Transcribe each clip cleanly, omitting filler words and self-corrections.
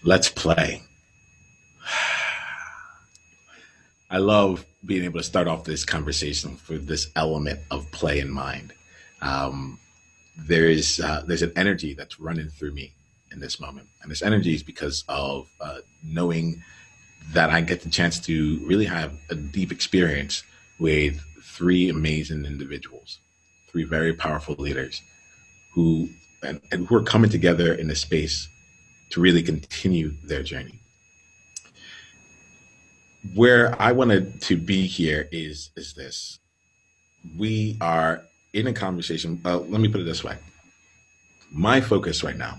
Let's play. I love being able to start off this conversation with this element of play in mind. Um, there's an energy that's running through me in this moment, and this energy is because of knowing that I get the chance to really have a deep experience with three amazing individuals, three very powerful leaders who and who are coming together in a space to really continue their journey. Where I wanted to be here is this: we are in a conversation. Let me put it this way: my focus right now,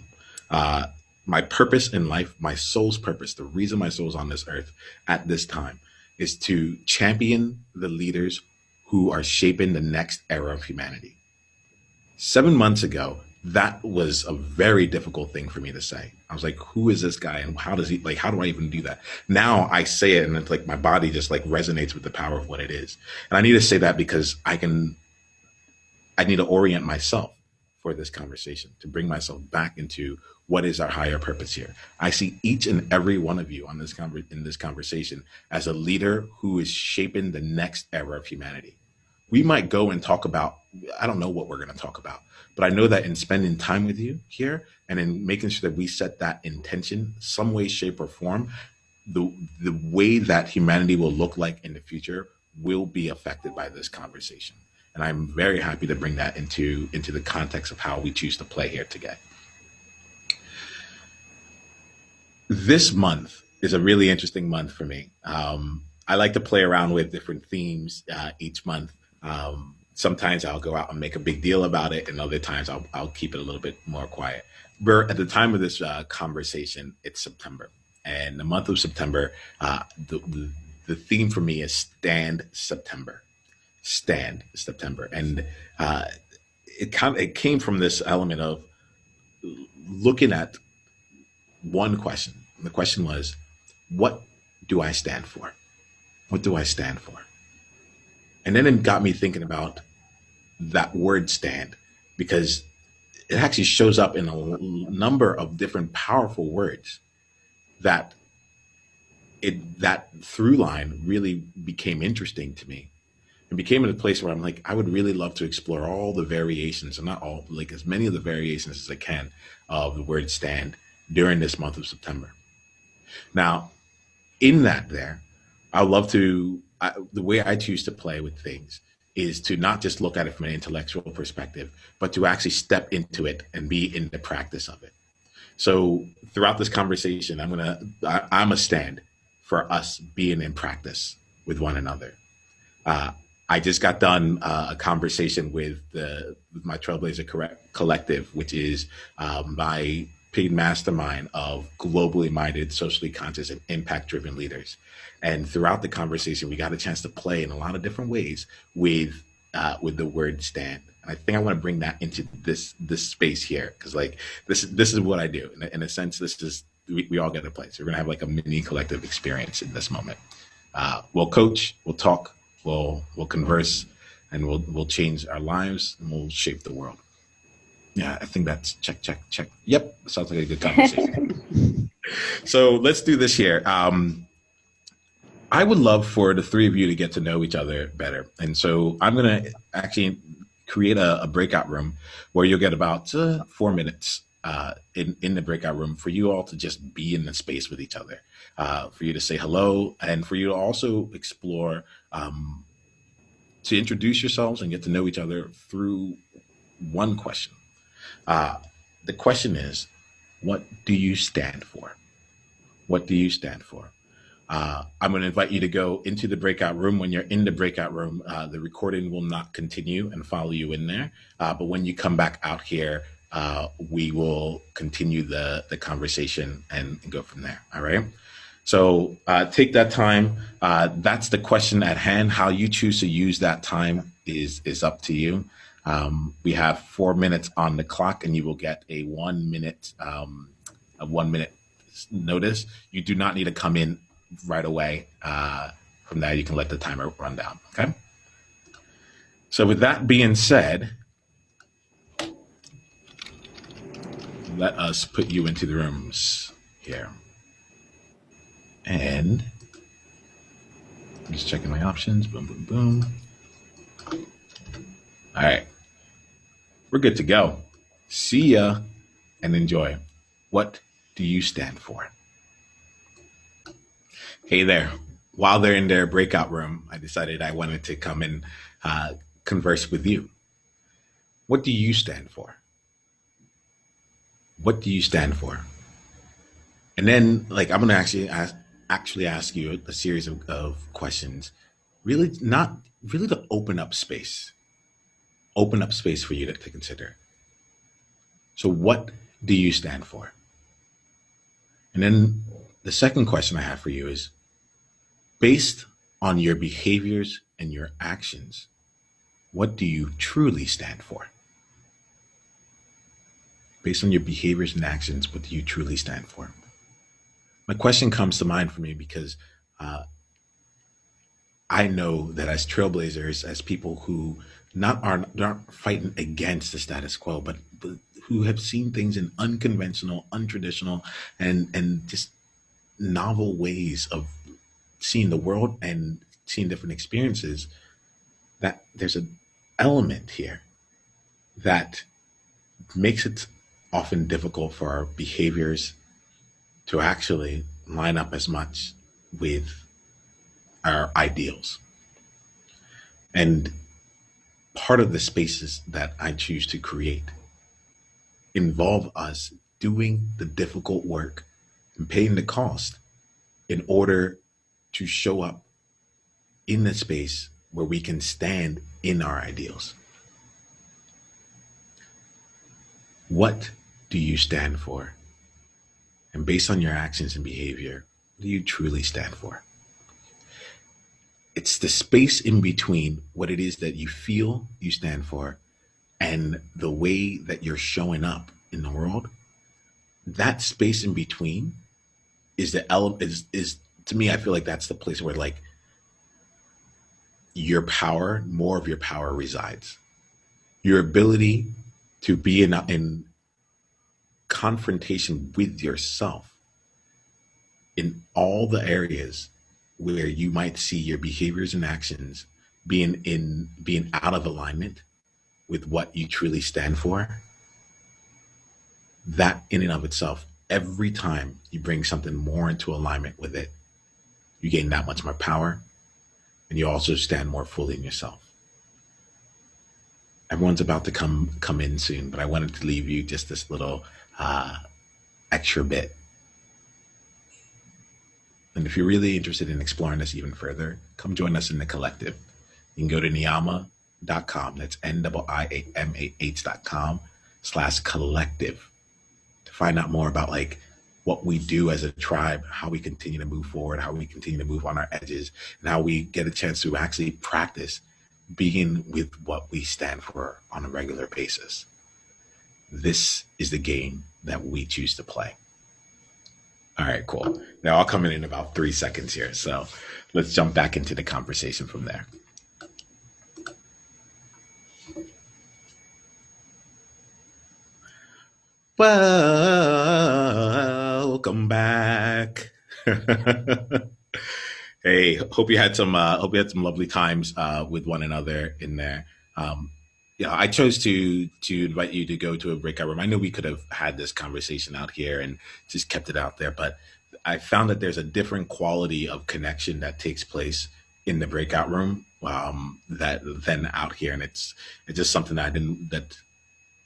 uh, my purpose in life, my soul's purpose, the reason my soul's on this earth at this time, is to champion the leaders who are shaping the next era of humanity. 7 months ago, that was a very difficult thing for me to say. I was like, who is this guy and how does he, like, how do I even do that? Now I say it and it's like my body just like resonates with the power of what it is. And I need to say that because I need to orient myself for this conversation, to bring myself back into what is our higher purpose here. I see each and every one of you on in this conversation as a leader who is shaping the next era of humanity. We might go and talk about, I don't know what we're going to talk about, but I know that in spending time with you here and in making sure that we set that intention some way, shape, or form, the the way that humanity will look like in the future will be affected by this conversation. And I'm very happy to bring that into the context of how we choose to play here today. This month is a really interesting month for me. I like to play around with different themes each month. Sometimes I'll go out and make a big deal about it, and other times I'll keep it a little bit more quiet. We're at the time of this conversation, it's September, and the month of September, the theme for me is Stand September. Stand September, and uh, it came from this element of looking at one question. The question was, what do I stand for? What do I stand for? And then it got me thinking about that word stand, because it actually shows up in a number of different powerful words that that through line really became interesting to me and became in a place where I'm like, I would really love to explore all the variations, and not all, like as many of the variations as I can, of the word stand during this month of September. Now, in that there, I love to, the way I choose to play with things is to not just look at it from an intellectual perspective, but to actually step into it and be in the practice of it. So throughout this conversation, I'm a stand for us being in practice with one another. Uh, I just got done a conversation with my Trailblazer Collective, which is my paid mastermind of globally minded, socially conscious, and impact driven leaders. And throughout the conversation, we got a chance to play in a lot of different ways with the word stand. And I think I want to bring that into this space here, because like this is what I do. In a sense, this is we all get a place. We're gonna have like a mini collective experience in this moment. We'll coach, we'll talk, we'll converse, and we'll change our lives and we'll shape the world. Yeah, I think that's check, check, check. Yep, sounds like a good conversation. So let's do this here. I would love for the three of you to get to know each other better. And so I'm going to actually create a breakout room where you'll get about 4 minutes in the breakout room for you all to just be in the space with each other, for you to say hello, and for you to also explore, to introduce yourselves and get to know each other through one question. Uh, the question is, what do you stand for? What do you stand for? I'm going to invite you to go into the breakout room. When you're in the breakout room, the recording will not continue and follow you in there. But when you come back out here, we will continue the conversation and go from there. All right. So take that time. That's the question at hand. How you choose to use that time is up to you. We have 4 minutes on the clock, and you will get a 1 minute notice. You do not need to come in right away. From there, you can let the timer run down. Okay. So with that being said, let us put you into the rooms here. And I'm just checking my options. Boom, boom, boom. All right, we're good to go. See ya and enjoy. What do you stand for? Hey there. While they're in their breakout room, I decided I wanted to come and uh, converse with you. What do you stand for? What do you stand for? And then, like, I'm gonna actually ask you a series of questions. Really, not really to open up space for you to consider. So, what do you stand for? And then the second question I have for you is based on your behaviors and your actions, what do you truly stand for? Based on your behaviors and actions, what do you truly stand for? My question comes to mind for me because uh, I know that as trailblazers, as people who not fighting against the status quo, but who have seen things in unconventional, untraditional, and just novel ways of seeing the world and seeing different experiences, that there's an element here that makes it often difficult for our behaviors to actually line up as much with our ideals. And part of the spaces that I choose to create involve us doing the difficult work and paying the cost in order to show up in the space where we can stand in our ideals. What do you stand for? And based on your actions and behavior, what do you truly stand for? It's the space in between what it is that you feel you stand for and the way that you're showing up in the world. That space in between is the element is to me, I feel like that's the place where like your power, more of your power resides. Your ability to be in confrontation with yourself in all the areas where you might see your behaviors and actions being out of alignment with what you truly stand for. That in and of itself, every time you bring something more into alignment with it, you gain that much more power, and you also stand more fully in yourself. Everyone's about to come in soon, but I wanted to leave you just this little uh, extra bit. And if you're really interested in exploring this even further, come join us in the collective. You can go to niyama.com. That's NIIAMAH.com/collective to find out more about like what we do as a tribe, how we continue to move forward, how we continue to move on our edges, and how we get a chance to actually practice being with what we stand for on a regular basis. This is the game that we choose to play. All right, cool. Now I'll come in about 3 seconds here. So let's jump back into the conversation from there. Welcome back. Hey, hope you had some lovely times with one another in there. Um, yeah, I chose to invite you to go to a breakout room. I know we could have had this conversation out here and just kept it out there, but I found that there's a different quality of connection that takes place in the breakout room that than out here, and it's just something that I didn't that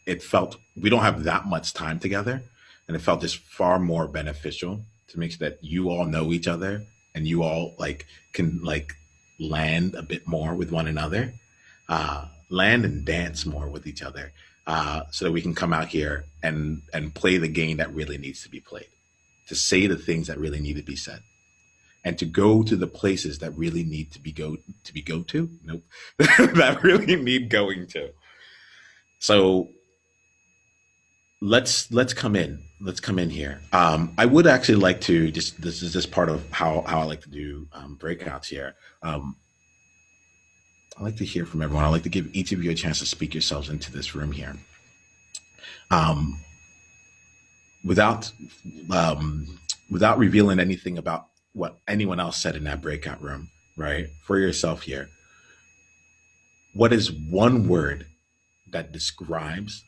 it felt we don't have that much time together, and it felt just far more beneficial to make sure that you all know each other and you all like can like land a bit more with one another, land and dance more with each other, so that we can come out here and play the game that really needs to be played, to say the things that really need to be said, and to go to the places that really need to be go to. Nope, that really need going to. So let's come in. Let's come in here. I would actually like to just this is just part of how I like to do breakouts here. I like to hear from everyone. I like to give each of you a chance to speak yourselves into this room here, without um, without revealing anything about what anyone else said in that breakout room, right? For yourself here, what is one word that describes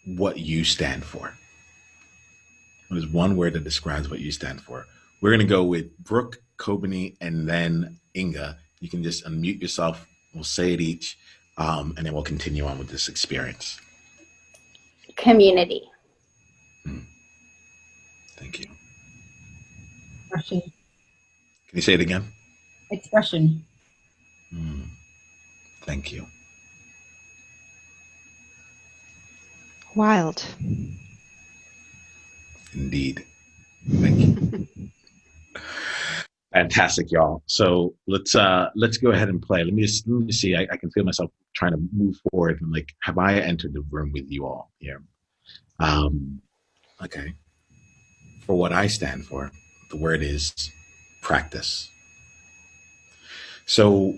what you stand for? What is one word that describes what you stand for? We're going to go with Brooke, Kobani, and then Inga. You can just unmute yourself. We'll say it each, and then we'll continue on with this experience. Community. Thank you. Expression. Can you say it again? Expression. Thank you. Wild. Indeed. Thank you. Fantastic, y'all. So let's go ahead and play. Let me see. I can feel myself trying to move forward and like, have I entered the room with you all here? Okay. For what I stand for, the word is practice. So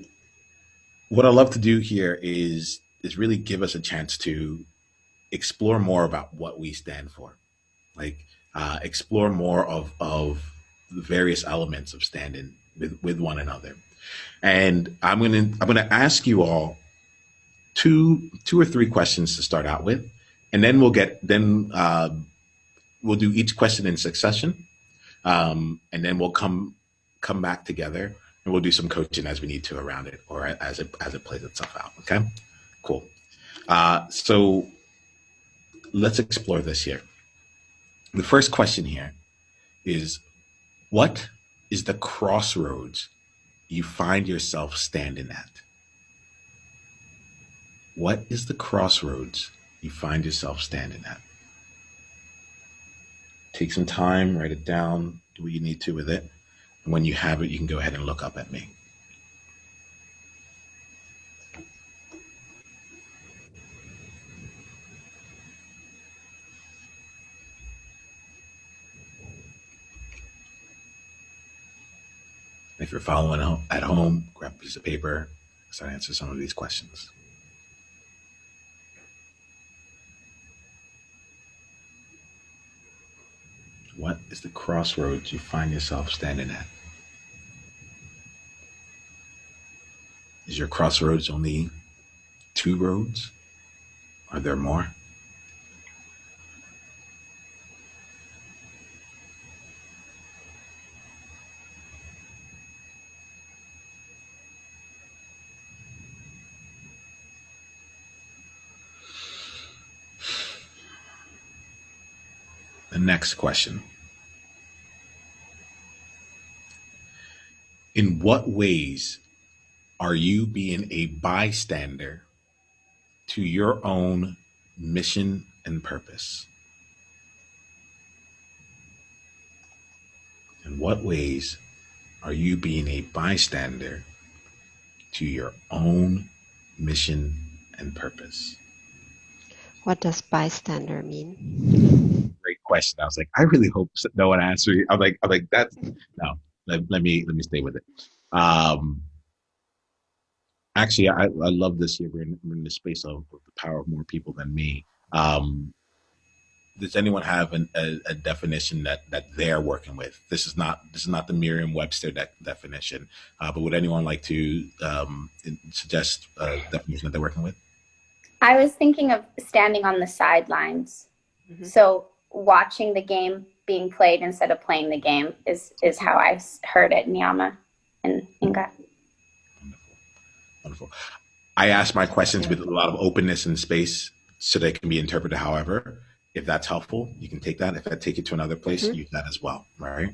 what I love to do here is really give us a chance to explore more about what we stand for. Like explore more of the various elements of standing with one another. And I'm gonna ask you all two or three questions to start out with, and then we'll do each question in succession, and then we'll come back together and we'll do some coaching as we need to around it or as it plays itself out. Okay, cool. So let's explore this here. The first question here is, what is the crossroads you find yourself standing at? What is the crossroads you find yourself standing at? Take some time, write it down, do what you need to with it. And when you have it, you can go ahead and look up at me. If you're following at home, grab a piece of paper, start answer some of these questions. What is the crossroads you find yourself standing at? Is your crossroads only two roads? Are there more? The next question. In what ways are you being a bystander to your own mission and purpose? In what ways are you being a bystander to your own mission and purpose? What does bystander mean? Great question. I was like, I really hope no one answered. I'm like, that's no. Let me stay with it. Um, Actually, I love this here. We're in the space of the power of more people than me. Does anyone have a definition that they're working with? This is not the Merriam-Webster definition, but would anyone like to suggest a definition that they're working with? I was thinking of standing on the sidelines. Mm-hmm. So watching the game being played instead of playing the game is how I heard it, Nyama and Inga. Wonderful. I ask my questions with a lot of openness and space so they can be interpreted however. If that's helpful, you can take that. If I take it to another place, use that as well. All right.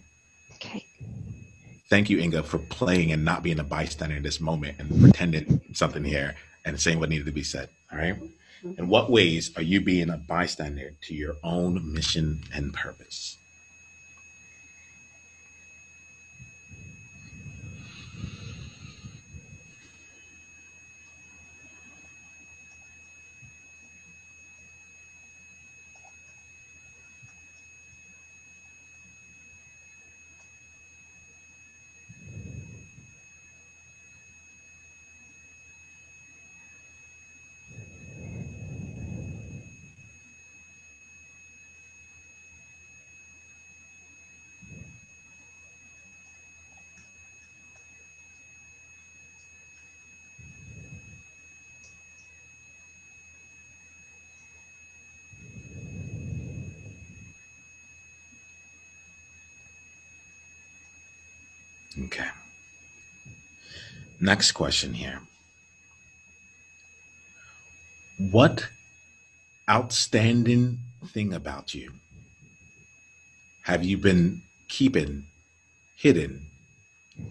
Okay. Thank you, Inga, for playing and not being a bystander in this moment and pretending something here and saying what needed to be said. All right. In what ways are you being a bystander to your own mission and purpose? Okay. Next question here. What outstanding thing about you have you been keeping hidden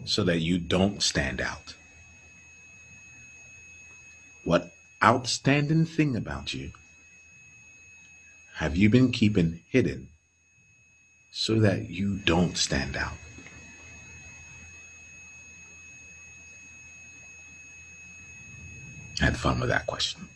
so that you don't stand out? What outstanding thing about you have you been keeping hidden so that you don't stand out? I had fun with that question.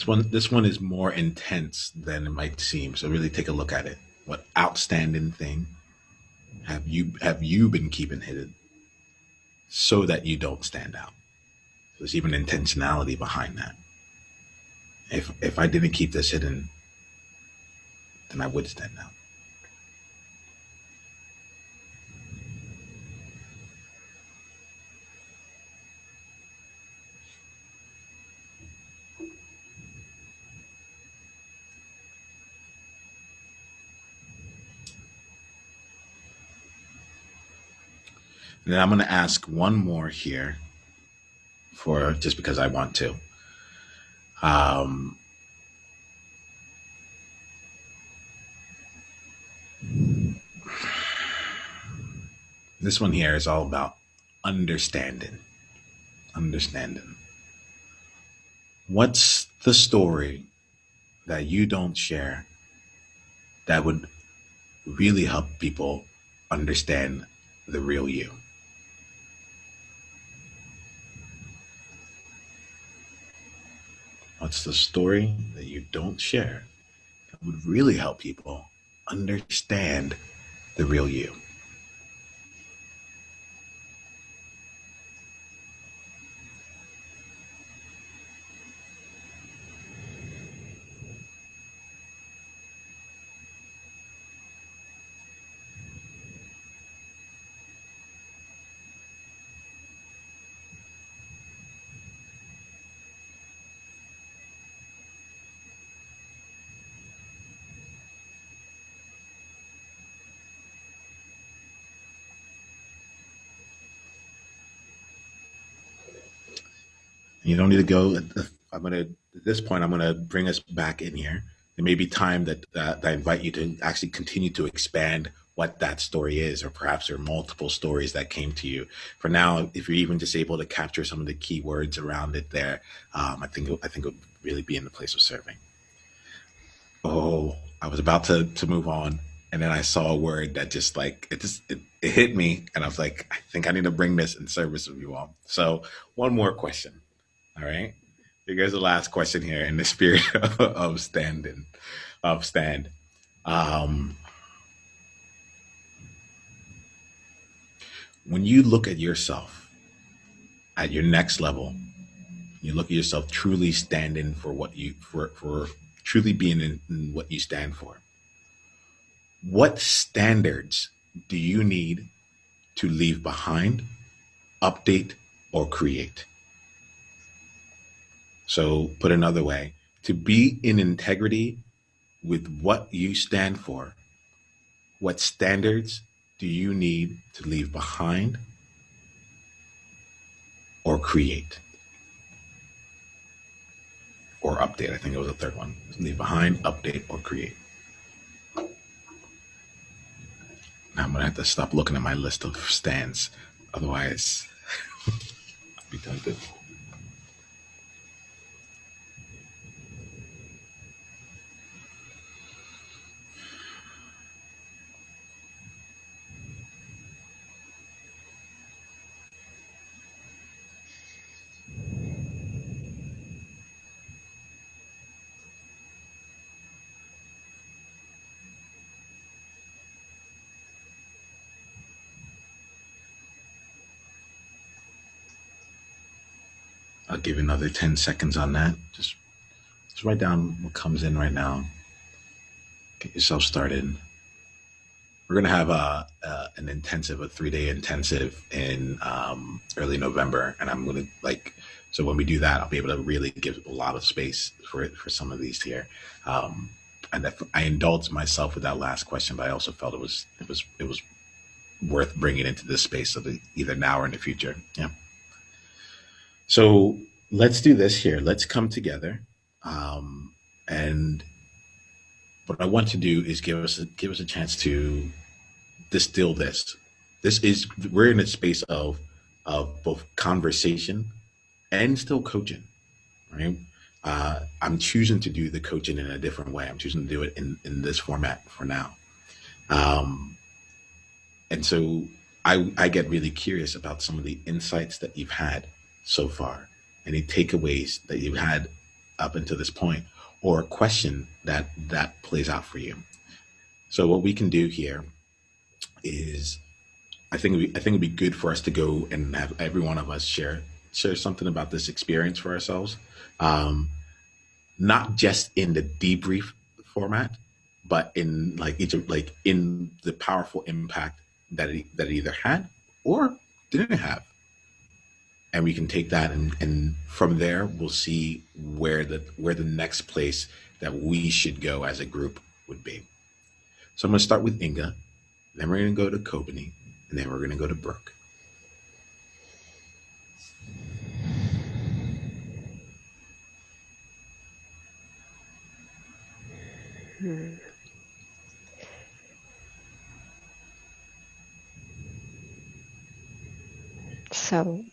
This one is more intense than it might seem. So really take a look at it. What outstanding thing have you been keeping hidden so that you don't stand out? There's even intentionality behind that. If I didn't keep this hidden, then I would stand out. And then I'm going to ask one more here for just because I want to. Um, this one here is all about understanding. Understanding. What's the story that you don't share that would really help people understand the real you? What's the story that you don't share that would really help people understand the real you? You don't need to go. I'm gonna at this point. I'm gonna bring us back in here. There may be time that I invite you to actually continue to expand what that story is, or perhaps there are multiple stories that came to you. For now, if you're even just able to capture some of the key words around it, there, I think it would really be in the place of serving. Oh, I was about to move on, and then I saw a word that just like it hit me, and I was like, I think I need to bring this in service of you all. So one more question. All right. Here's the last question here in the spirit of standing, of stand. Um, when you look at yourself at your next level, you look at yourself truly standing for what you for truly being in what you stand for. What standards do you need to leave behind, update, or create? So, put another way, to be in integrity with what you stand for, what standards do you need to leave behind or create or update? I think it was the third one. Leave behind, update, or create. Now I'm going to have to stop looking at my list of stands. Otherwise, I'll be tempted. I'll give you another 10 seconds on that. Just Just write down what comes in right now. Get yourself started. We're gonna have an intensive, a 3 day intensive in early November, and I'm gonna like. So when we do that, I'll be able to really give a lot of space for some of these here. Um, and if I indulged myself with that last question, but I also felt it was worth bringing into this space of either now or in the future. Yeah. So let's do this here. Let's come together, and what I want to do is give us a chance to distill this. This is we're in a space of both conversation and still coaching, right? I'm choosing to do the coaching in a different way. I'm choosing to do it in this format for now. Um, and so I get really curious about some of the insights that you've had so far, any takeaways that you've had up until this point, or a question that plays out for you. So what we can do here is I think it'd be good for us to go and have every one of us share something about this experience for ourselves, um, not just in the debrief format, but in like each of like in the powerful impact that it either had or didn't have, and we can take that and from there we'll see where the next place that we should go as a group would be. So I'm going to start with Inga, then we're going to go to Kobani, and then we're going to go to Brooke. Hmm. So,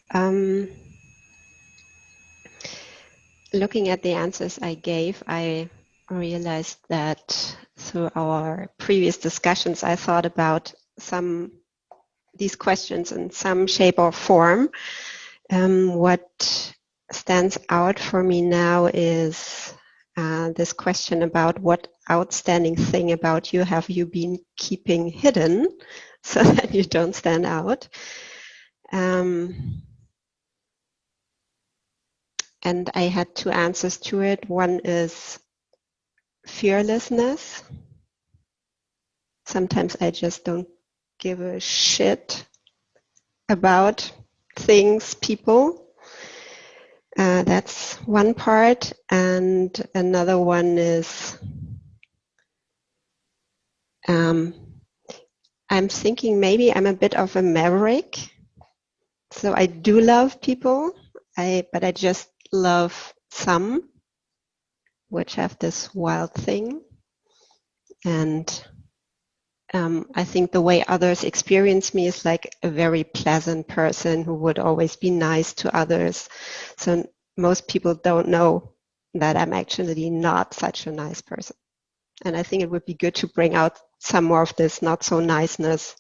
looking at the answers I gave, I realized that through our previous discussions, I thought about these questions in some shape or form. What stands out for me now is this question about what outstanding thing about you have you been keeping hidden so that you don't stand out. And I had two answers to it. One is fearlessness. Sometimes I just don't give a shit about things, people. That's one part. And another one is I'm thinking maybe I'm a bit of a maverick. So I do love people, but I just love some, which have this wild thing. And I think the way others experience me is like a very pleasant person who would always be nice to others. So most people don't know that I'm actually not such a nice person. And I think it would be good to bring out some more of this not so niceness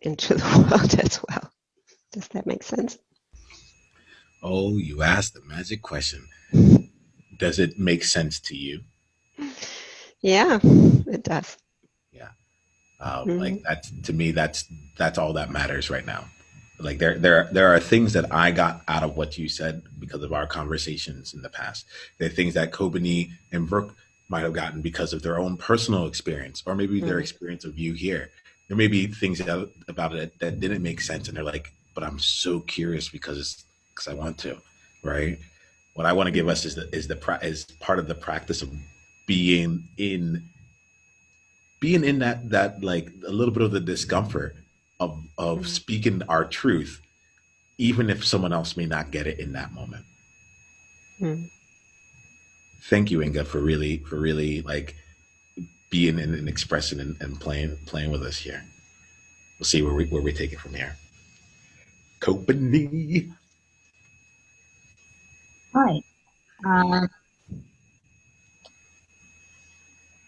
into the world as well. Does that make sense? Oh, you asked the magic question. Does it make sense to you? Yeah, it does. Yeah. Mm-hmm. Like that to me, that's all that matters right now. Like there are things that I got out of what you said because of our conversations in the past. There are things that Kobani and Brooke might have gotten because of their own personal experience, or maybe their experience of you here. There may be things about it that didn't make sense, and they're like, "But I'm so curious because I want to." Right? What I want to give us is part of the practice of being in being in that like a little bit of the discomfort of Mm-hmm. speaking our truth, even if someone else may not get it in that moment. Mm-hmm. Thank you, Inga, for really like being and expressing and playing with us here. We'll see where we take it from here. Company. Hi. Um,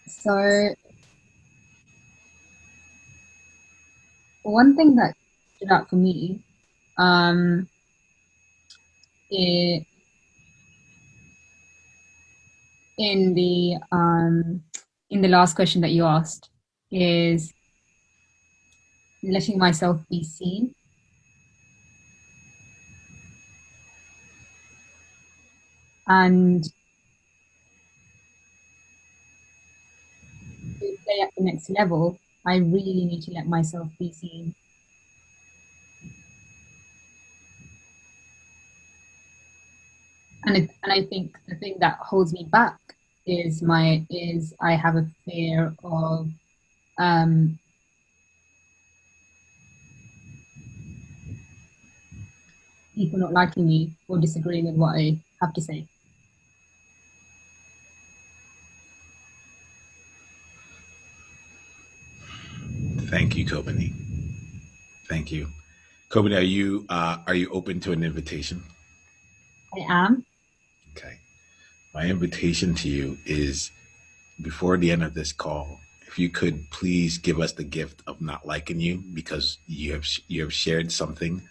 so one thing that stood out for me, um, I in the last question that you asked is letting myself be seen. And play at the next level, I really need to let myself be seen. And I think the thing that holds me back is I have a fear of um, people not liking me or disagreeing with what I have to say. Thank you, Kobani. Thank you. Kobani, are you open to an invitation? I am. Okay. My invitation to you is before the end of this call, if you could please give us the gift of not liking you because you have shared something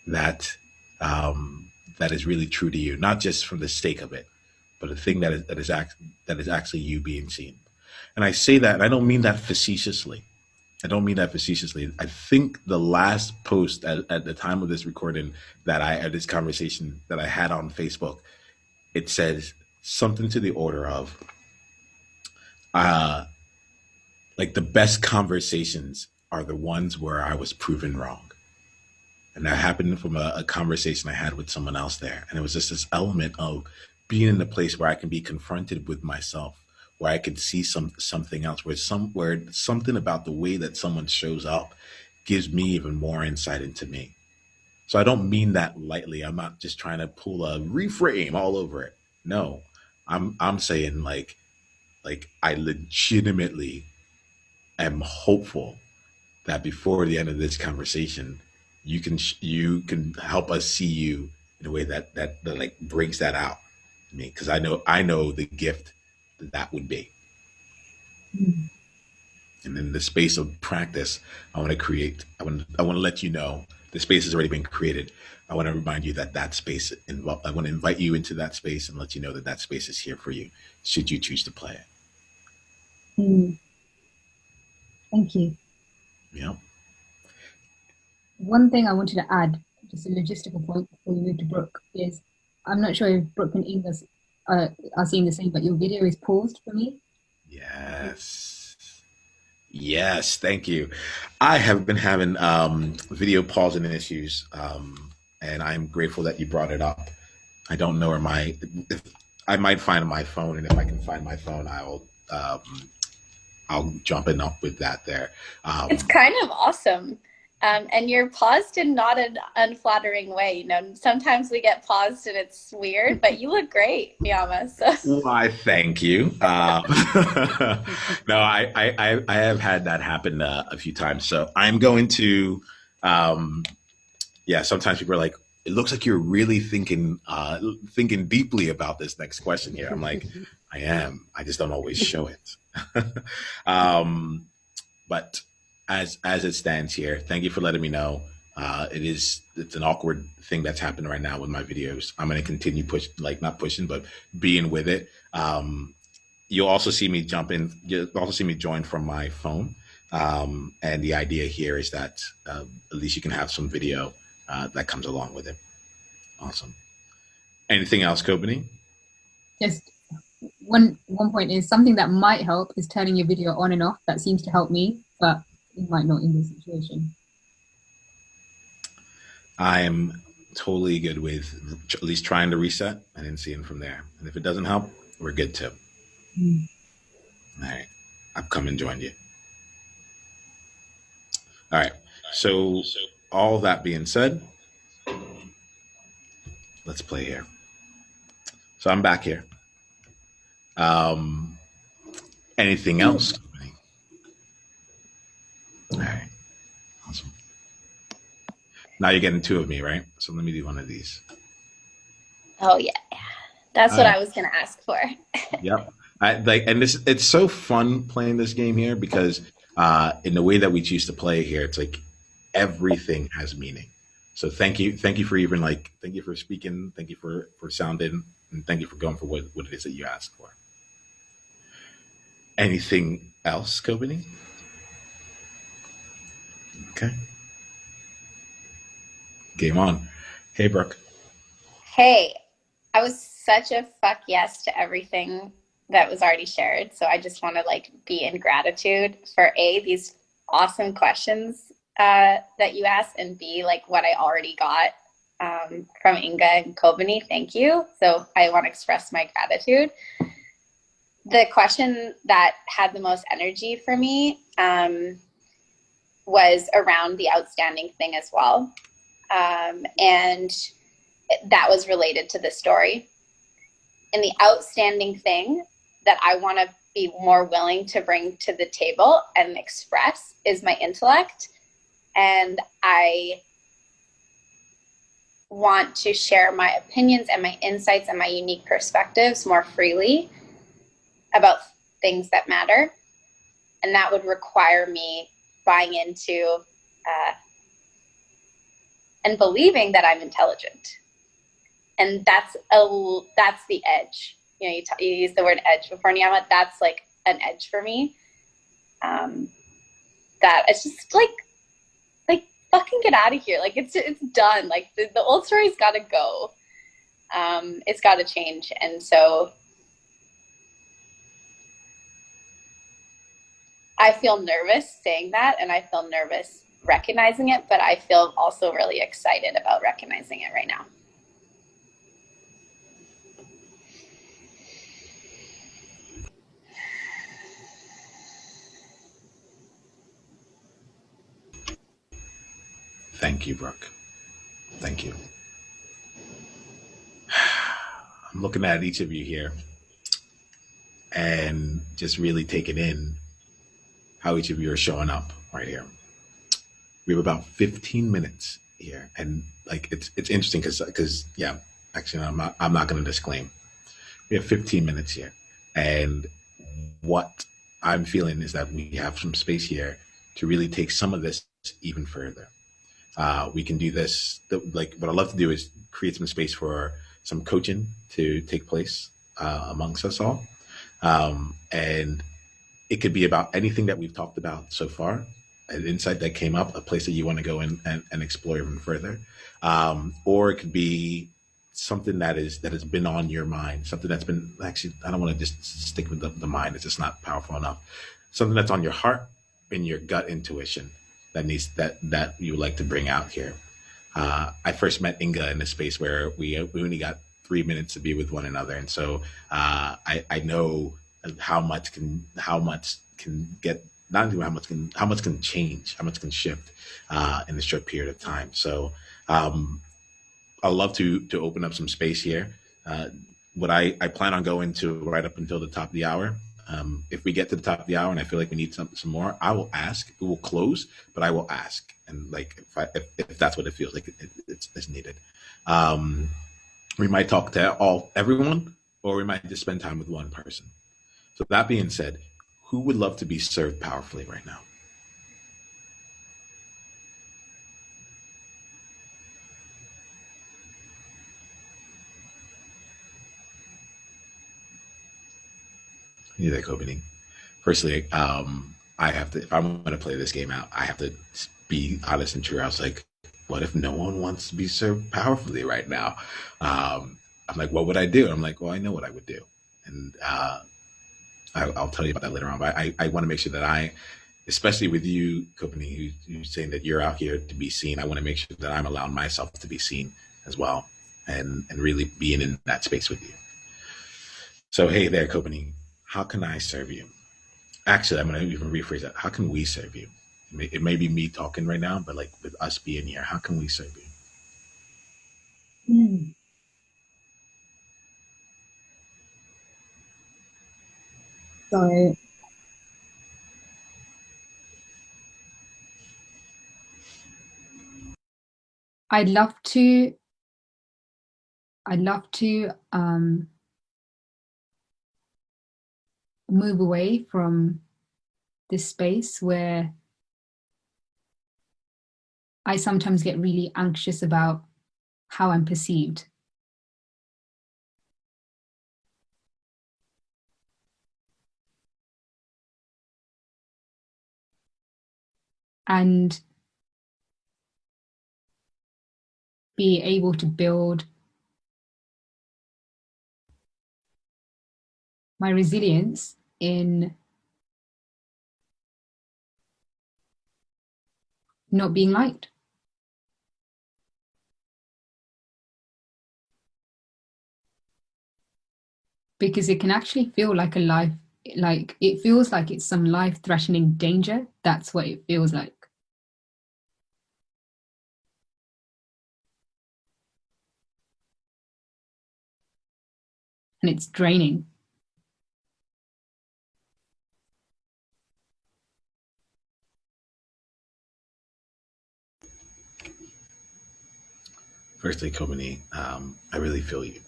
that that is really true to you, not just for the sake of it, but a thing that is actually you being seen. And I say that, and I don't mean that facetiously. I don't mean that facetiously. I think the last post at the time of this recording that I had this conversation that I had on Facebook, it says something to the order of, uh, like the best conversations are the ones where I was proven wrong. And that happened from a conversation I had with someone else there. And it was just this element of being in a place where I can be confronted with myself, where I can see something else, where something about the way that someone shows up gives me even more insight into me. So I don't mean that lightly. I'm not just trying to pull a reframe all over it. No. I'm saying like I legitimately am hopeful that before the end of this conversation, you can help us see you in a way that like brings that out. I mean, because I know the gift that would be. Mm. And in the space of practice, I want to let you know the space has already been created. I want to remind you that I want to invite you into that space and let you know that that space is here for you, should you choose to play it. Mm. Thank you. You know. One thing I wanted to add, just a logistical point before we move to Brooke, is I'm not sure if Brooke and Inglis are seeing the same, but your video is paused for me. Yes. Yes, thank you. I have been having video pausing issues, and I'm grateful that you brought it up. I don't know where if I might find my phone, and if I can find my phone, I'll jump in up with that there. It's Um, kind of awesome. And you're paused in not an unflattering way. You know, sometimes we get paused and it's weird, but you look great, Miyama. So why, thank you. No, I have had that happen a few times, so I'm going to. Um, yeah, sometimes people are like, it looks like you're really thinking deeply about this next question here. I'm like, I am. I just don't always show it. um, but as it stands here, thank you for letting me know. It's an awkward thing that's happening right now with my videos. I'm going to continue not pushing, but being with it. You'll also see me jump in. You'll also see me join from my phone. And the idea here is that at least you can have some video that comes along with it. Awesome. Anything else, Kobani? Just one point is something that might help is turning your video on and off. That seems to help me, but it might not in this situation. I am totally good with at least trying to reset and then seeing from there. And if it doesn't help, we're good too. Mm. All right. I've come and joined you. All right. So, all that being said, let's play here. So, I'm back here. Um, Anything else? All right. Awesome. Now you're getting two of me, right? So, let me do one of these. oh yeah, that's All what right. I was gonna ask for. Yep. And this it's so fun playing this game here because in the way that we choose to play here, it's like everything has meaning. So thank you for even thank you for speaking, thank you for sounding, and thank you for going for what it is that you asked for. Anything else, Kobani? Okay, game on. Hey, Brooke. Hey, I was such a fuck yes to everything that was already shared. So I just want to like be in gratitude for these awesome questions that you asked, and B, like what I already got from Inga and Kobani. Thank you. So I want to express my gratitude. The question that had the most energy for me was around the outstanding thing as well. And that was related to the story. And the outstanding thing that I want to be more willing to bring to the table and express is my intellect. And I want to share my opinions and my insights and my unique perspectives more freely about things that matter. And that would require me buying into and believing that I'm intelligent. And that's the edge. You know, you use the word edge before, Niyama. That's like an edge for me. That it's just like fucking get out of here. Like it's done. Like the old story's got to go. It's got to change. And so I feel nervous saying that, and I feel nervous recognizing it, but I feel also really excited about recognizing it right now. Thank you, Brooke. Thank you. I'm looking at each of you here and just really taking in how each of you are showing up right here. We have about 15 minutes here, and like it's interesting because yeah, actually I'm not going to disclaim. We have 15 minutes here, and what I'm feeling is that we have some space here to really take some of this even further. We can do this. Like what I love to do is create some space for some coaching to take place amongst us all, and it could be about anything that we've talked about so far, an insight that came up, a place that you want to go in and explore even further, or it could be something that has been on your mind, something that's been actually. I don't want to just stick with the mind; it's just not powerful enough. Something that's on your heart, in your gut intuition, that you would like to bring out here. I first met Inga in a space where we only got 3 minutes to be with one another, and so I know how much can get, not even how much can change, how much can shift in a short period of time. So I'd love to open up some space here. Uh, what I plan on going to right up until the top of the hour. If we get to the top of the hour and I feel like we need some more, I will ask. We will close, but I will ask, and like if that's what it feels like, it's needed. Um, we might talk to everyone, or we might just spend time with one person. So that being said, who would love to be served powerfully right now? You there, Kobani? Firstly, I have to, if I'm going to play this game out, I have to be honest and true. I was like, what if no one wants to be served powerfully right now? I'm like, what would I do? I'm like, well, I know what I would do. And I'll tell you about that later on. But I want to make sure that especially with you, Kobani, who's saying that you're out here to be seen, I want to make sure that I'm allowing myself to be seen as well, and really being in that space with you. So, hey there, Kobani, how can I serve you? Actually, I'm going to even rephrase that. How can we serve you? It may be me talking right now, but like with us being here, how can we serve you? Mm. So I'd love to I'd love to move away from this space where I sometimes get really anxious about how I'm perceived. And be able to build my resilience in not being liked. Because it can actually feel like it feels like it's some life-threatening danger. That's what it feels like. And it's draining. Firstly, Komini, I really feel you.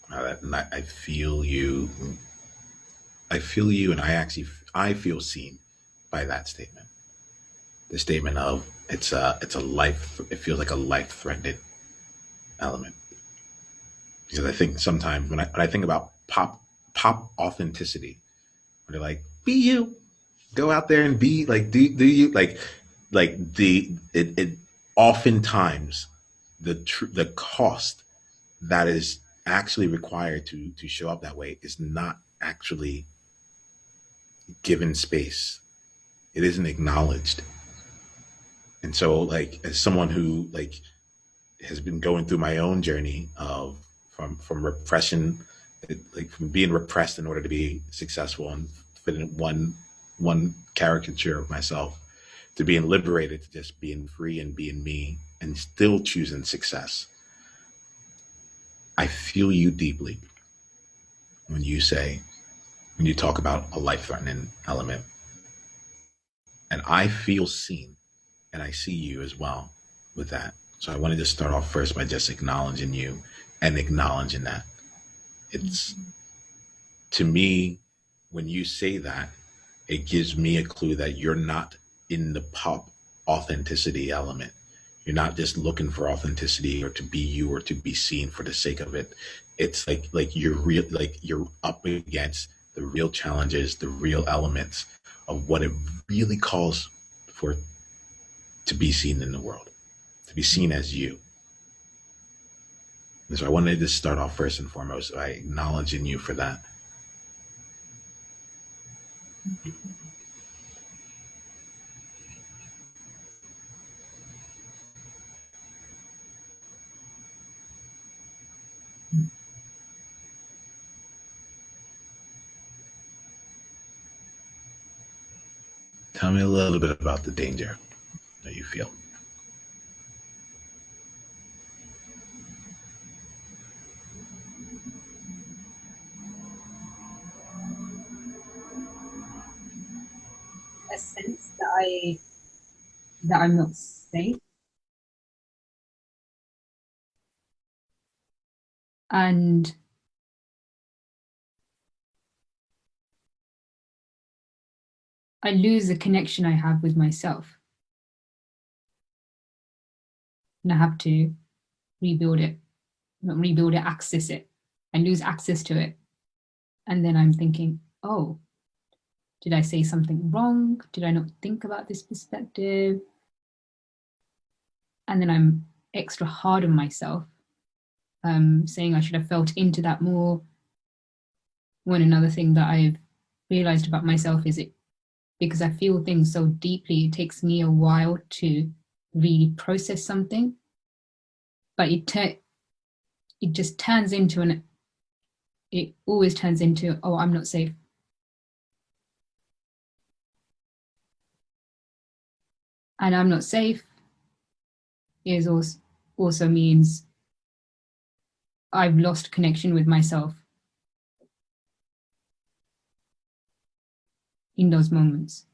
And I feel you. I feel you, and I feel seen by that statement. The statement of it's a life. It feels like a life threatening element, because I think sometimes when I think about pop authenticity, when they're like, be you, go out there and be like, do you like it oftentimes the cost that is actually required to show up that way is not actually given space. It isn't acknowledged. And so, like, as someone who like has been going through my own journey of from repression, like from being repressed in order to be successful and fit in one caricature of myself, to being liberated, to just being free and being me and still choosing success. I feel you deeply when you say, when you talk about a life threatening element. And I feel seen, and I see you as well with that. So I wanted to start off first by just acknowledging you and acknowledging that. It's, to me, when you say that, it gives me a clue that you're not in the pop authenticity element. You're not just looking for authenticity or to be you or to be seen for the sake of it. It's like you're real, like you're up against the real challenges, the real elements of what it really calls for to be seen in the world, to be seen as you. And so I wanted to start off first and foremost by acknowledging you for that. Tell me a little bit about the danger that you feel. A sense that I'm not safe, and I lose the connection I have with myself, and I have to rebuild it, not rebuild it, access it. I lose access to it, and then I'm thinking, oh, did I say something wrong? Did I not think about this perspective? And then I'm extra hard on myself, saying I should have felt into that more. When another thing that I've realized about myself is it, because I feel things so deeply, it takes me a while to really process something. But it just turns into it always turns into, oh, I'm not safe. And I'm not safe is also means I've lost connection with myself in those moments.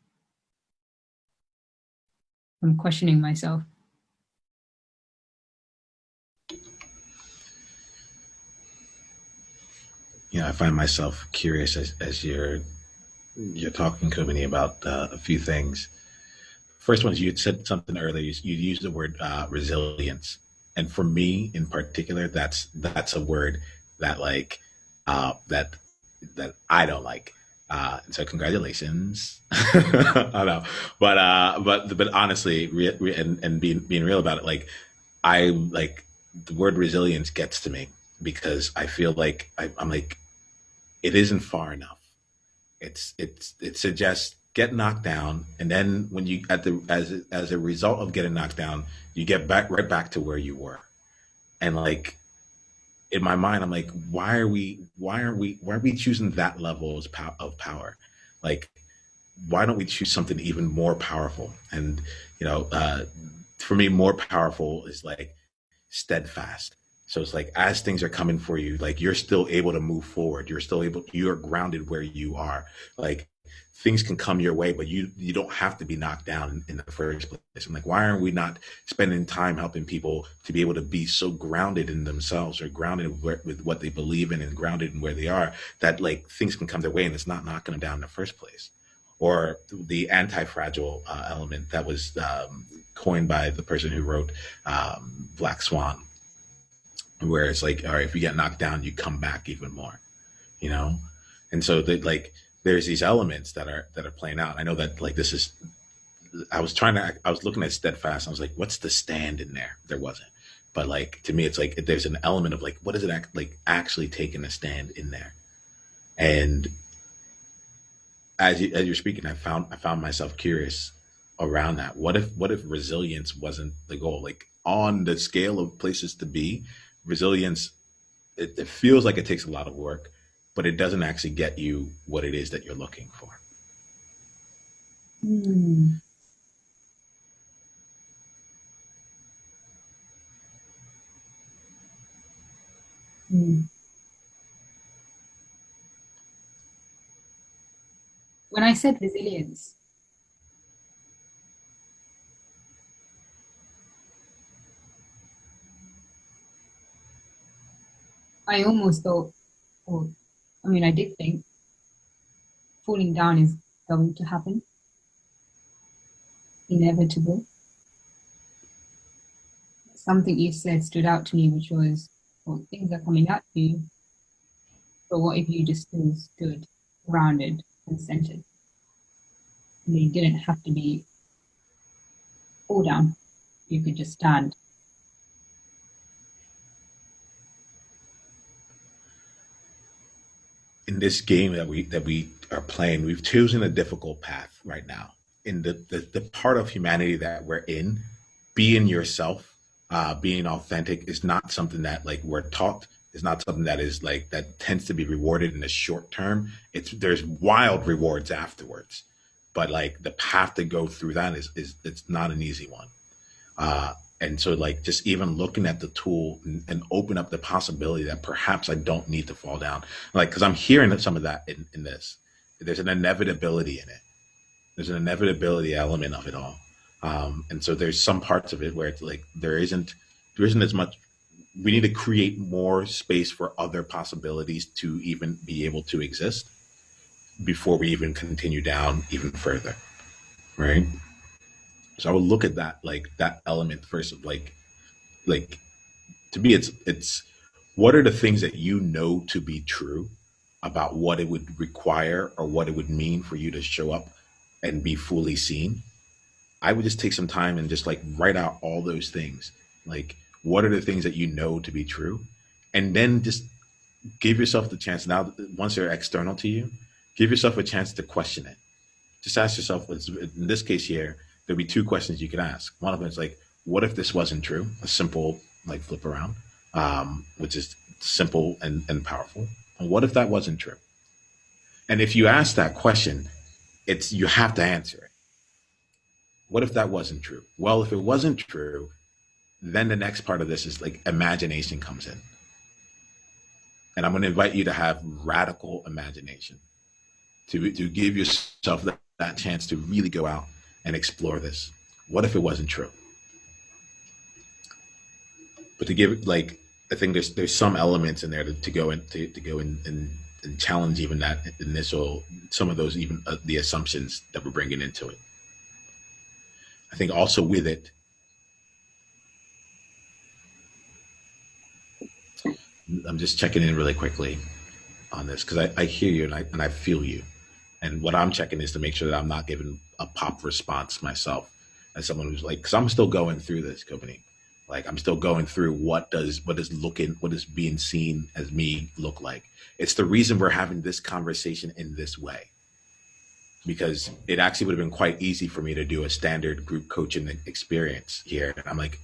I'm questioning myself. You know, I find myself curious as you're talking, Kobani, about a few things. First one is you had said something earlier. You used the word resilience, and for me in particular, that's a word that like that I don't like. So congratulations. I know, but honestly, and being real about it, like I like the word resilience gets to me because I feel like I'm like it isn't far enough. It suggests get knocked down, and then when you at the as a result of getting knocked down, you get back right back to where you were. And like in my mind, I'm like, why are we choosing that level of power? Like, why don't we choose something even more powerful? And you know, for me, more powerful is like steadfast. So it's like as things are coming for you, like you're still able to move forward. You're grounded where you are. Like things can come your way, but you don't have to be knocked down in the first place. I'm like, why aren't we not spending time helping people to be able to be so grounded in themselves or grounded with what they believe in and grounded in where they are that like things can come their way and it's not knocking them down in the first place? Or the anti-fragile element that was coined by the person who wrote Black Swan, where it's like, all right, if you get knocked down, you come back even more, you know. And so that like there's these elements that are playing out. I know that like this is. I was looking at steadfast. I was like, what's the stand in there? There wasn't. But like to me, it's like there's an element of like, what is it like actually taking a stand in there? And as you're speaking, I found myself curious around that. What if resilience wasn't the goal? Like on the scale of places to be, resilience it feels like it takes a lot of work, but it doesn't actually get you what it is that you're looking for. Mm. Mm. When I said resilience, I almost thought, or I mean, I did think falling down is going to happen, inevitable. Something you said stood out to me, which was, well, things are coming at you, but what if you just still stood grounded and centered? And you didn't have to be fall down. You could just stand. In this game that we are playing, we've chosen a difficult path right now. In the part of humanity that we're in, being yourself, being authentic is not something that like we're taught. It's not something that is like that tends to be rewarded in the short term. There's wild rewards afterwards, but like the path to go through that is it's not an easy one. And so like just even looking at the tool and open up the possibility that perhaps I don't need to fall down, like because I'm hearing some of that in this. There's an inevitability in it. There's an inevitability element of it all. And so there's some parts of it where it's like there isn't as much. We need to create more space for other possibilities to even be able to exist before we even continue down even further, right? So I would look at that like that element first of like to me it's what are the things that you know to be true about what it would require or what it would mean for you to show up and be fully seen. I would just take some time and just like write out all those things. Like, what are the things that you know to be true? And then just give yourself the chance now, once they're external to you, give yourself a chance to question it. Just ask yourself, in this case here, there'll be two questions you can ask. One of them is like, what if this wasn't true? A simple like flip around, which is simple and powerful. And what if that wasn't true? And if you ask that question, you have to answer it. What if that wasn't true? Well, if it wasn't true, then the next part of this is like imagination comes in. And I'm going to invite you to have radical imagination, to give yourself that chance to really go out and explore this. What if it wasn't true? But to give like, I think there's some elements in there to go in to go in and challenge even that initial, some of those even the assumptions that we're bringing into it. I think also with it, I'm just checking in really quickly on this because I hear you and I feel you. And what I'm checking is to make sure that I'm not giving a pop response myself as someone who's like, because I'm still going through this company. Like I'm still going through what is being seen as me look like. It's the reason we're having this conversation in this way, because it actually would have been quite easy for me to do a standard group coaching experience here. And I'm like,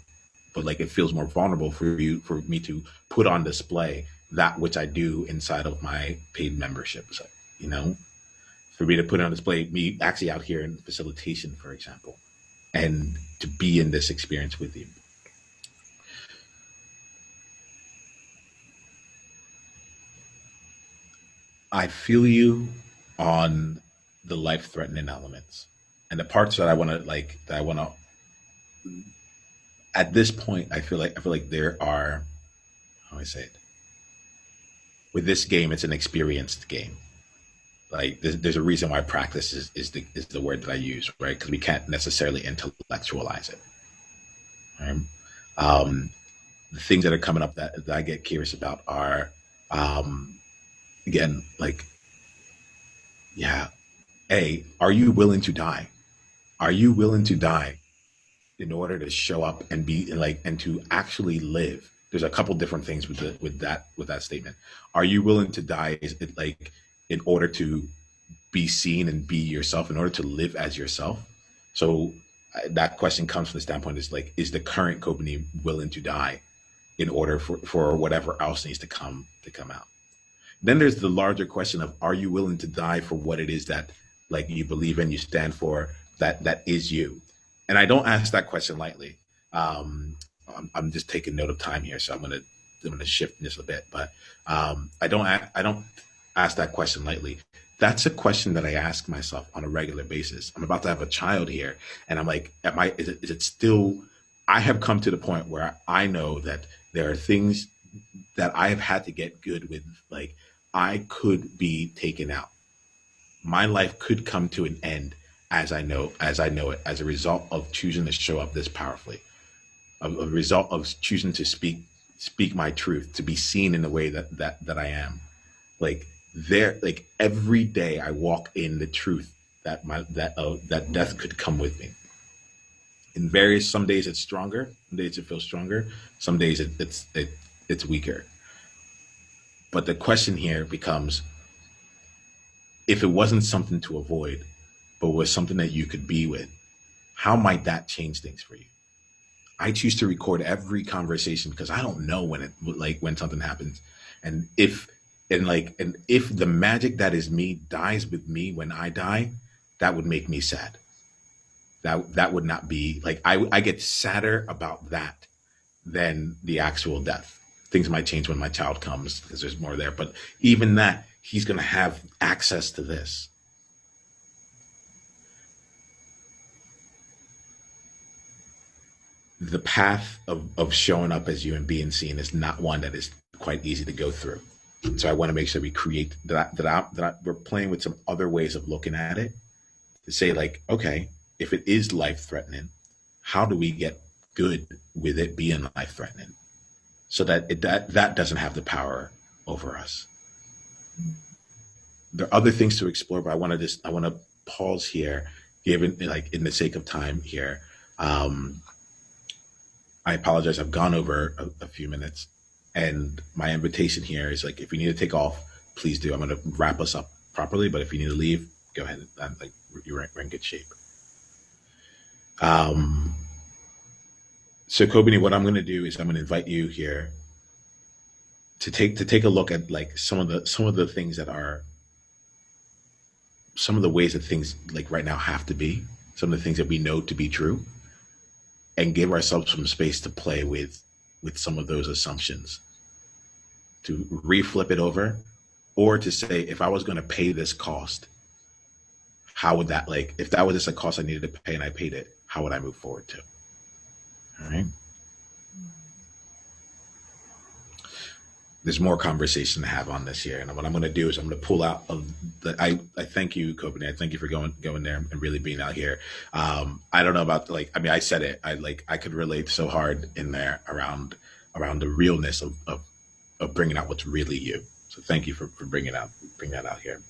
but like it feels more vulnerable for me to put on display that which I do inside of my paid membership. So, you know, for me to put on display me actually out here in facilitation, for example, and to be in this experience with you. I feel you on the life threatening elements and the parts that I want to at this point. I feel like there are, how do I say it? With this game, it's an experienced game. Like there's a reason why practice is the word that I use, right? Because we can't necessarily intellectualize it. Right? The things that are coming up that I get curious about are, again, like, yeah, are you willing to die? Are you willing to die in order to show up and be like and to actually live? There's a couple different things with that statement. Are you willing to die? Is it like in order to be seen and be yourself, in order to live as yourself? So that question comes from the standpoint is like, is the current Kobani willing to die in order for whatever else needs to come out? Then there's the larger question of, are you willing to die for what it is that like you believe in, you stand for, that is you? And I don't ask that question lightly. I'm just taking note of time here, so I'm gonna shift this a bit. But I don't ask that question lightly. That's a question that I ask myself on a regular basis. I'm about to have a child here, and I'm like, is it still? I have come to the point where I know that there are things that I have had to get good with. Like I could be taken out. My life could come to an end as I know it, as a result of choosing to show up this powerfully, a result of choosing to speak my truth, to be seen in the way that I am. Like every day I walk in the truth that death could come with me. In various, some days it's stronger, some days it feels stronger, some days it's weaker. But the question here becomes, if it wasn't something to avoid, but was something that you could be with, how might that change things for you? I choose to record every conversation because I don't know when something happens, and if the magic that is me dies with me when I die, that would make me sad. That would not be like, I get sadder about that than the actual death. Things might change when my child comes because there's more there, but even that, he's going to have access to this. The path of showing up as you and being seen is not one that is quite easy to go through. So I want to make sure we create we're playing with some other ways of looking at it, to say like, okay, if it is life threatening, how do we get good with it being life threatening, so that that doesn't have the power over us? There are other things to explore, but I want to pause here, given like in the sake of time here. I apologize. I've gone over a few minutes, and my invitation here is like, if you need to take off, please do. I'm going to wrap us up properly, but if you need to leave, go ahead. Like we're in good shape. So Kobani, what I'm going to do is I'm going to invite you here to take a look at like some of the things that are, some of the ways that things like right now have to be, some of the things that we know to be true, and give ourselves some space to play with some of those assumptions, to reflip it over, or to say, if I was going to pay this cost, how would that, like, if that was just a cost I needed to pay and I paid it, how would I move forward to? All right. There's more conversation to have on this here, and what I'm going to do is I'm going to pull out of the. I thank you, Kobani. I thank you for going there and really being out here. I don't know about like. I mean, I said it. I could relate so hard in there around the realness of bringing out what's really you. So thank you for bringing that out here.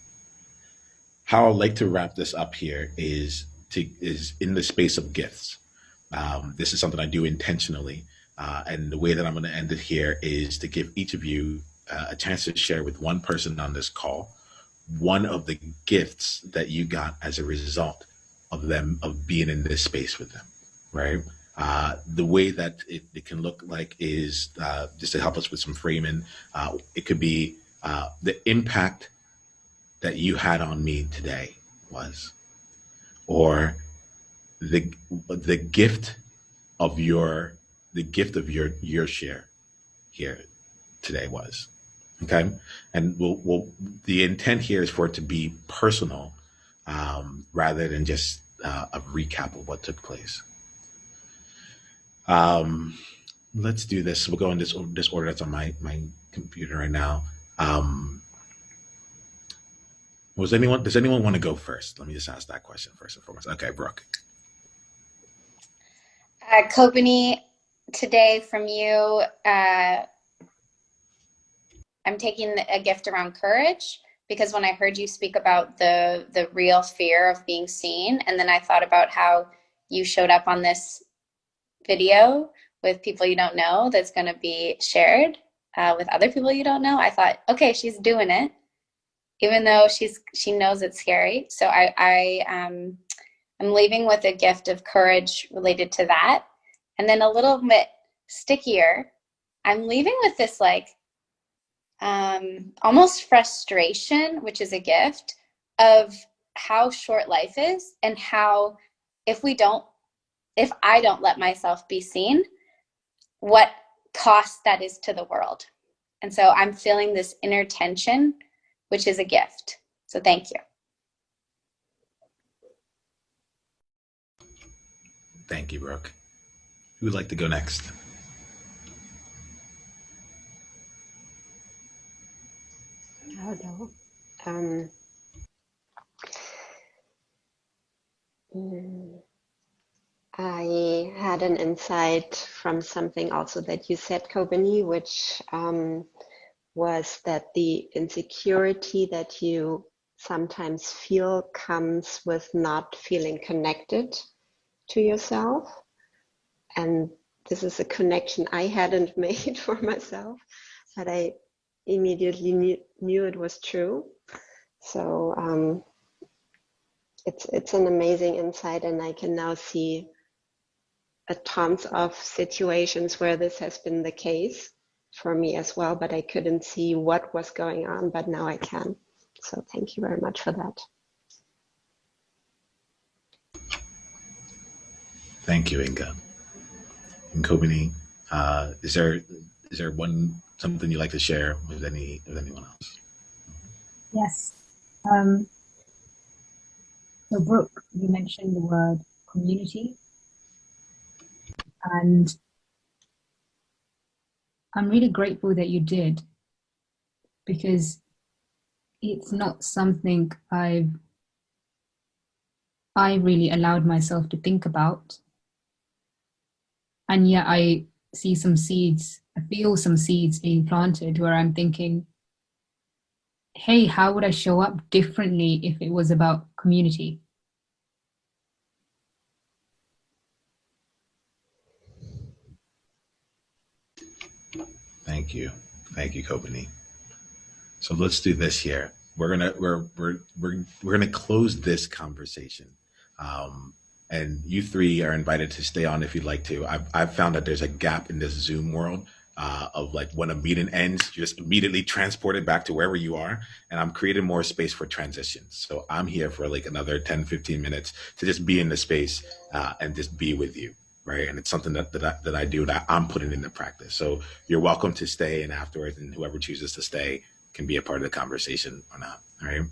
How I'd like to wrap this up here is in the space of gifts. This is something I do intentionally. And the way that I'm going to end it here is to give each of you a chance to share with one person on this call one of the gifts that you got as a result of being in this space with them, right? The way that it can look like is just to help us with some framing. It could be the impact that you had on me today was, or the gift of your share here today was. Okay, and the intent here is for it to be personal, rather than just a recap of what took place. Let's do this. We'll go in this order that's on my computer right now. Does anyone want to go first? Let me just ask that question first and foremost. Okay, Brooke. Kobani, today from you, I'm taking a gift around courage, because when I heard you speak about the real fear of being seen, and then I thought about how you showed up on this video with people you don't know that's going to be shared with other people you don't know, I thought, okay, she's doing it, even though she knows it's scary. So I'm leaving with a gift of courage related to that. And then a little bit stickier, I'm leaving with this like almost frustration, which is a gift, of how short life is, and how if I don't let myself be seen, what cost that is to the world. And so I'm feeling this inner tension, which is a gift. So thank you. Thank you, Brooke. Who would like to go next? Hello. I had an insight from something also that you said, Kobani, which was that the insecurity that you sometimes feel comes with not feeling connected to yourself. And this is a connection I hadn't made for myself, but I immediately knew it was true. So it's an amazing insight, and I can now see a tons of situations where this has been the case for me as well, but I couldn't see what was going on, but now I can. So thank you very much for that. Thank you, Inga. And Kobani, is there something you'd like to share with anyone else? Yes. So Brooke, you mentioned the word community, and I'm really grateful that you did, because it's not something I really allowed myself to think about. And yet I see some seeds, I feel some seeds being planted where I'm thinking, hey, how would I show up differently if it was about community? Thank you, Kobani. So let's do this here. We're gonna close this conversation, and you three are invited to stay on if you'd like to. I've found that there's a gap in this Zoom world of like when a meeting ends, you're just immediately transported back to wherever you are. And I'm creating more space for transitions. So I'm here for like another 10, 15 minutes to just be in the space and just be with you. Right. And it's something that I do that I'm putting into practice. So you're welcome to stay, and afterwards, and whoever chooses to stay can be a part of the conversation or not. All right.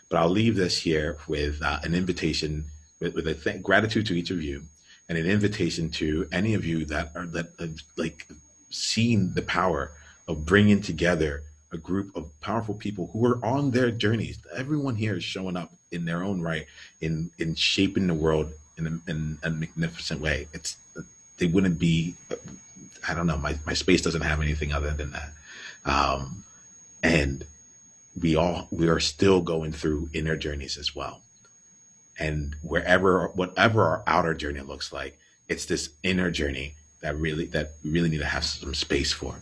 But I'll leave this here with an invitation, with a gratitude to each of you, and an invitation to any of you that have like seen the power of bringing together a group of powerful people who are on their journeys. Everyone here is showing up in their own right in shaping the world in a magnificent way. They wouldn't be, I don't know, my space doesn't have anything other than that. And we are still going through inner journeys as well. And whatever our outer journey looks like, it's this inner journey that we really need to have some space for.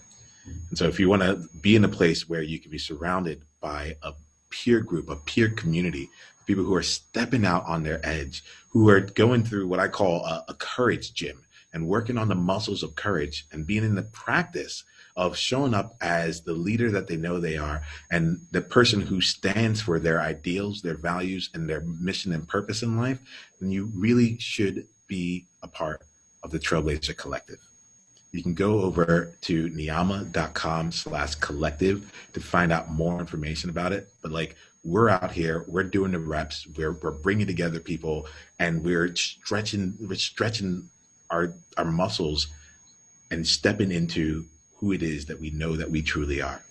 And so if you want to be in a place where you can be surrounded by a peer group, a peer community, people who are stepping out on their edge, who are going through what I call a courage gym and working on the muscles of courage and being in the practice of showing up as the leader that they know they are and the person who stands for their ideals, their values, and their mission and purpose in life, then you really should be a part of the Trailblazer Collective. You can go over to niyama.com/collective to find out more information about it. But like, we're out here, we're doing the reps, we're bringing together people, and we're stretching our muscles and stepping into who it is that we know that we truly are.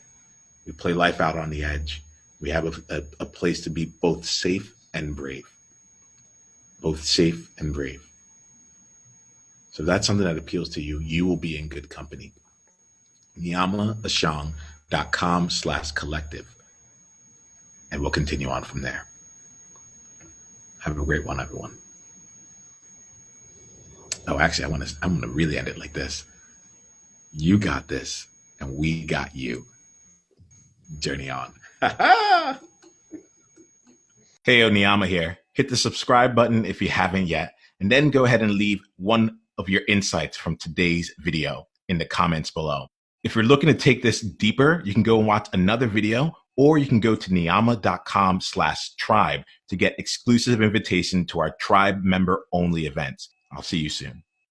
We play life out on the edge. We have a place to be both safe and brave. Both safe and brave. So if that's something that appeals to you, you will be in good company. niyamaashang.com/collective. And we'll continue on from there. Have a great one, everyone. Oh, actually, I'm gonna really end it like this. You got this, and we got you. Journey on. Hey, Niyama here. Hit the subscribe button if you haven't yet, and then go ahead and leave one of your insights from today's video in the comments below. If you're looking to take this deeper, you can go and watch another video, or you can go to niyama.com/tribe to get exclusive invitation to our tribe member only events. I'll see you soon.